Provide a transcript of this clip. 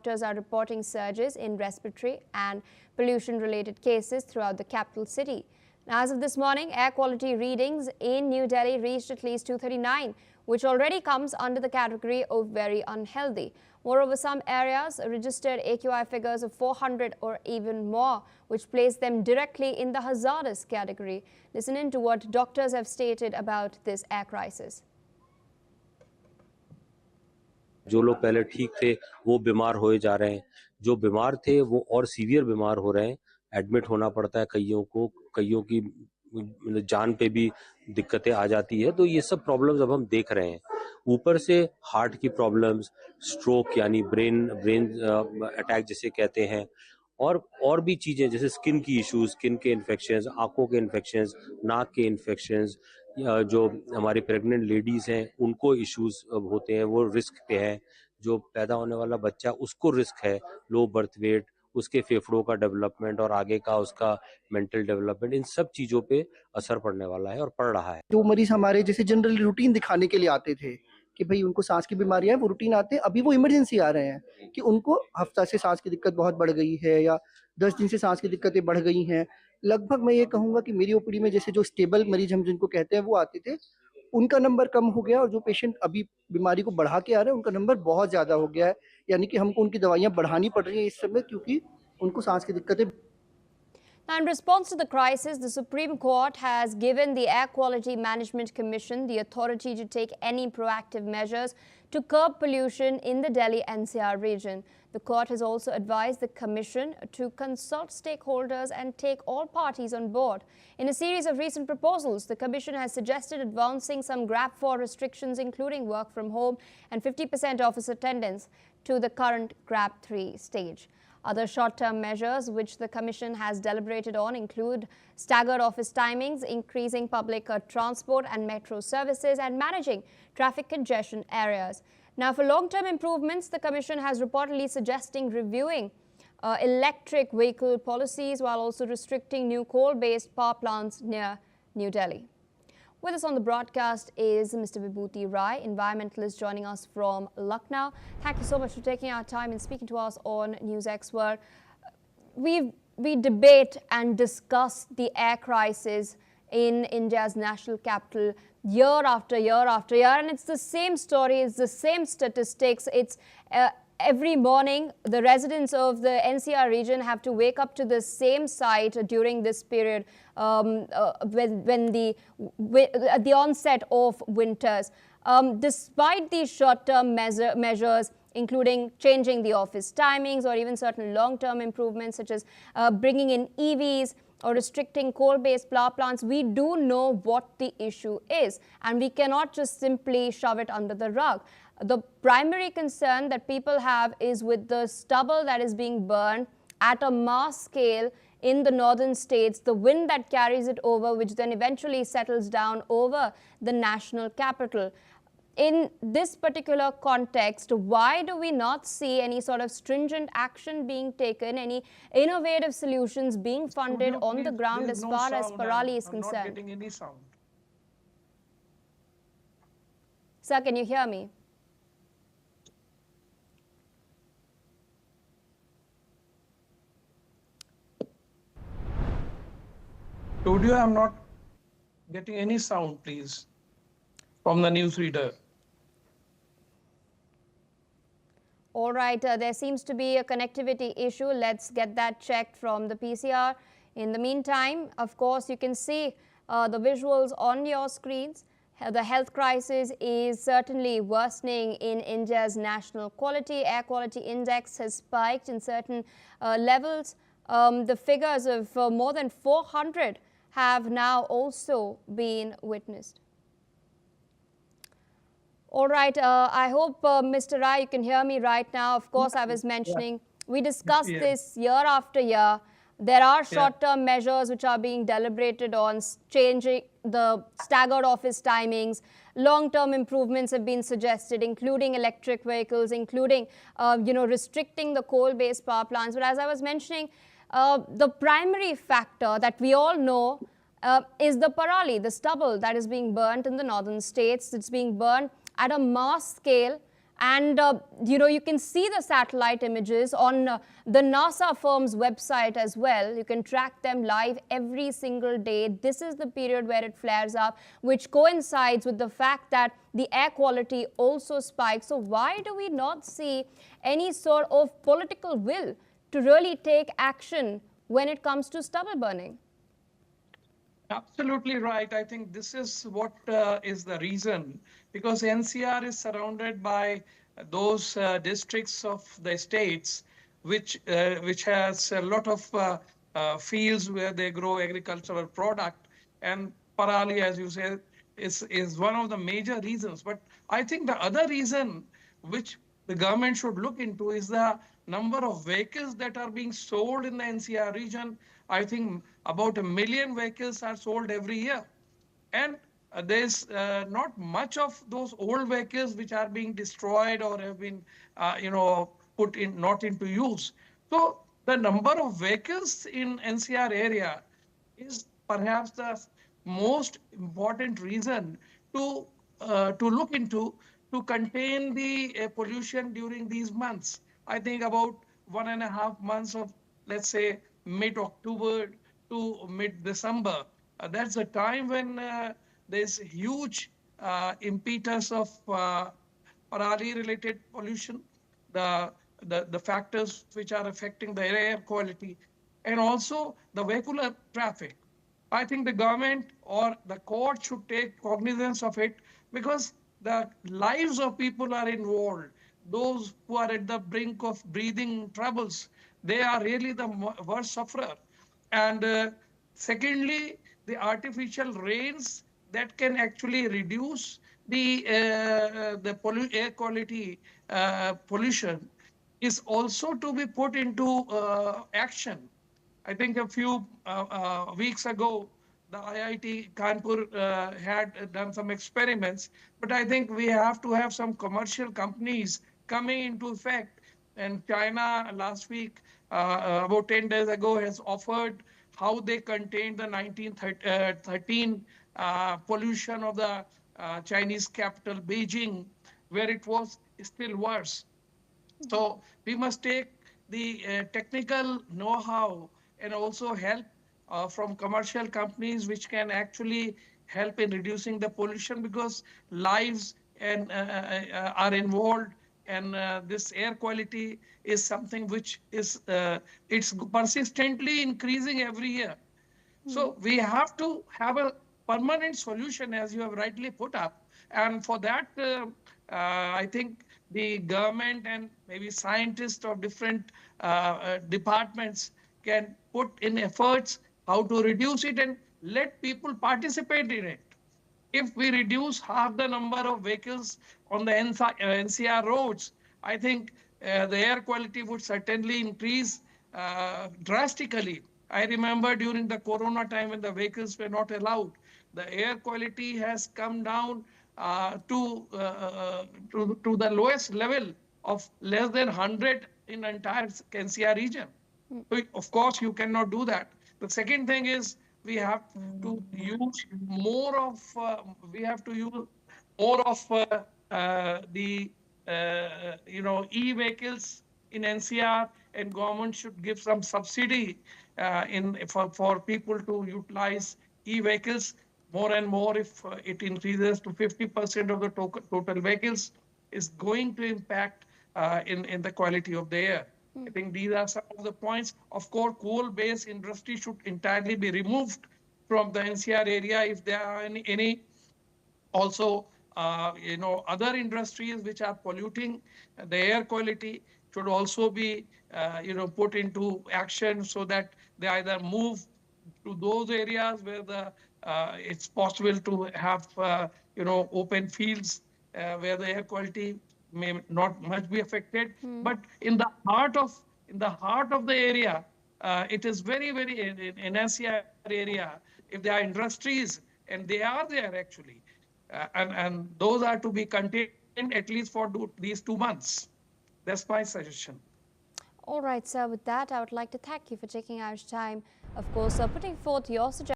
doctors are reporting surges in respiratory and pollution-related cases throughout the capital city. Now, as of this morning, air quality readings in New Delhi reached at least 239, which already comes under the category of very unhealthy. Moreover, some areas registered AQI figures of 400 or even more, which place them directly in the hazardous category. Listen in to what doctors have stated about this air crisis. जो लोग पहले ठीक थे वो बीमार होए जा रहे हैं, जो बीमार थे वो और सीवियर बीमार हो रहे हैं, एडमिट होना पड़ता है कईयों की जान पे भी दिक्कतें आ जाती है। तो ये सब प्रॉब्लम्स अब हम देख रहे हैं। ऊपर से हार्ट की प्रॉब्लम्स, स्ट्रोक यानी ब्रेन अटैक जिसे कहते हैं, और भी चीजें जैसे स्किन की इश्यूज, स्किन के इन्फेक्शंस, आंखों के इन्फेक्शंस, नाक के इन्फेक्शंस, जो हमारी प्रेग्नेंट लेडीज हैं उनको इश्यूज होते हैं, वो रिस्क पे है। जो पैदा होने वाला बच्चा उसको रिस्क है, लो बर्थ वेट, उसके फेफड़ों का डेवलपमेंट और आगे का उसका मेंटल डेवलपमेंट, इन सब चीजों पे असर पड़ने वाला है और पड़ रहा है। जो मरीज हमारे जैसे जनरली रूटीन दिखाने के लिए आते थे कि भाई उनको सांस की बीमारियां है, वो रूटीन आते हैं, अभी वो इमरजेंसी आ रहे हैं कि उनको हफ्ता से सांस की दिक्कत बहुत बढ़ गई है या 10 दिन से सांस की दिक्कतें बढ़ गई हैं। लगभग मैं ये कहूँगा कि मेरी ओपीडी में जैसे जो स्टेबल मरीज हम जिनको कहते हैं वो आते थे, उनका नंबर कम हो गया, और जो पेशेंट अभी बीमारी को बढ़ा के आ रहे हैं उनका नंबर बहुत ज़्यादा हो गया है। यानी कि हमको उनकी दवाइयाँ बढ़ानी पड़ रही हैं इस समय, क्योंकि उनको सांस की दिक्कतें। Now, in response to the crisis, the Supreme Court has given the Air Quality Management Commission the authority to take any proactive measures to curb pollution in the Delhi NCR region. The court has also advised the Commission to consult stakeholders and take all parties on board. In a series of recent proposals, the Commission has suggested advancing some GRAP 4 restrictions, including work from home and 50% office attendance, to the current GRAP 3 stage. Other short-term measures which the Commission has deliberated on include staggered office timings, increasing public transport and metro services, and managing traffic congestion areas. Now, for long-term improvements, the Commission has reportedly suggesting reviewing electric vehicle policies while also restricting new coal-based power plants near New Delhi. With us on the broadcast is Mr. Vibhuti Rai, environmentalist, joining us from Lucknow. Thank you so much for taking our time and speaking to us on NewsX World. We debate and discuss the air crisis in India's national capital year after year after year, and it's the same story, it's the same statistics. It's every morning, the residents of the NCR region have to wake up to the same site during this period at the onset of winters. Despite these short-term measures, including changing the office timings or even certain long-term improvements such as bringing in EVs or restricting coal-based power plants, we do know what the issue is, and we cannot just simply shove it under the rug. The primary concern that people have is with the stubble that is being burned at a mass scale in the northern states, the wind that carries it over, which then eventually settles down over the national capital. In this particular context, why do we not see any sort of stringent action being taken, any innovative solutions being funded on the ground as far as Parali is concerned? I'm not getting any sound. Sir, can you hear me? Told you I'm not getting any sound, please, from the newsreader. All right, there seems to be a connectivity issue. Let's get that checked from the PCR. In the meantime, of course, you can see the visuals on your screens. The health crisis is certainly worsening in India's national quality. Air quality index has spiked in certain levels. The figures of more than 400 have now also been witnessed. All right, I hope, Mr. Rai, you can hear me right now. Of course, I was mentioning, we discussed this year after year. There are short-term measures which are being deliberated on, changing the staggered office timings. Long-term improvements have been suggested, including electric vehicles, including, restricting the coal-based power plants. But as I was mentioning, the primary factor that we all know is the Parali, the stubble that is being burnt in the northern states. It's being burned at a mass scale And, you can see the satellite images on the NASA firm's website as well. You can track them live every single day. This is the period where it flares up, which coincides with the fact that the air quality also spikes. So why do we not see any sort of political will to really take action when it comes to stubble burning? Absolutely right. I think this is what is the reason, because NCR is surrounded by those districts of the states which has a lot of fields where they grow agricultural product, and Parali, as you said, is one of the major reasons. But I think the other reason which the government should look into is the number of vehicles that are being sold in the NCR region. I think about 1 million vehicles are sold every year. And there's not much of those old vehicles which are being destroyed or have been, put in not into use. So the number of vehicles in NCR area is perhaps the most important reason to look into to contain the pollution during these months. I think about 1.5 months of, let's say, mid-October to mid-December. That's the time when there's huge impetus of Parali-related pollution, the, the factors which are affecting the air quality, and also the vehicular traffic. I think the government or the court should take cognizance of it, because the lives of people are involved. Those who are at the brink of breathing troubles, they are really the worst sufferer. And secondly, the artificial rains that can actually reduce the air quality pollution is also to be put into action. I think a few weeks ago, the IIT Kanpur had done some experiments, but I think we have to have some commercial companies coming into effect. And China last week, about 10 days ago, has offered how they contained the 1913 pollution of the Chinese capital, Beijing, where it was still worse. So we must take the technical know-how and also help from commercial companies which can actually help in reducing the pollution, because lives and are involved, and this air quality is something which is it's persistently increasing every year. So we have to have a permanent solution, as you have rightly put up. And for that, I think the government and maybe scientists of different departments can put in efforts how to reduce it and let people participate in it. If we reduce half the number of vehicles on the NCR roads, I think the air quality would certainly increase drastically. I remember during the Corona time when the vehicles were not allowed, the air quality has come down to the lowest level of less than 100 in the entire NCR region. So of course, you cannot do that. The second thing is we have to use more of the e-vehicles in NCR, and government should give some subsidy for people to utilize e-vehicles more and more. If it increases to 50% of the total vehicles, is going to impact in the quality of the air. I think these are some of the points. Of course, coal-based industry should entirely be removed from the NCR area if there are any. Also, other industries which are polluting the air quality should also be, put into action, so that they either move to those areas where it's possible to have, open fields where the air quality may not much be affected. But in the heart of the area, it is very, very in NCR area. If there are industries, and they are there actually, and those are to be contained at least for these 2 months. That's my suggestion. All right, sir. With that, I would like to thank you for taking our time. Of course, putting forth your suggestions.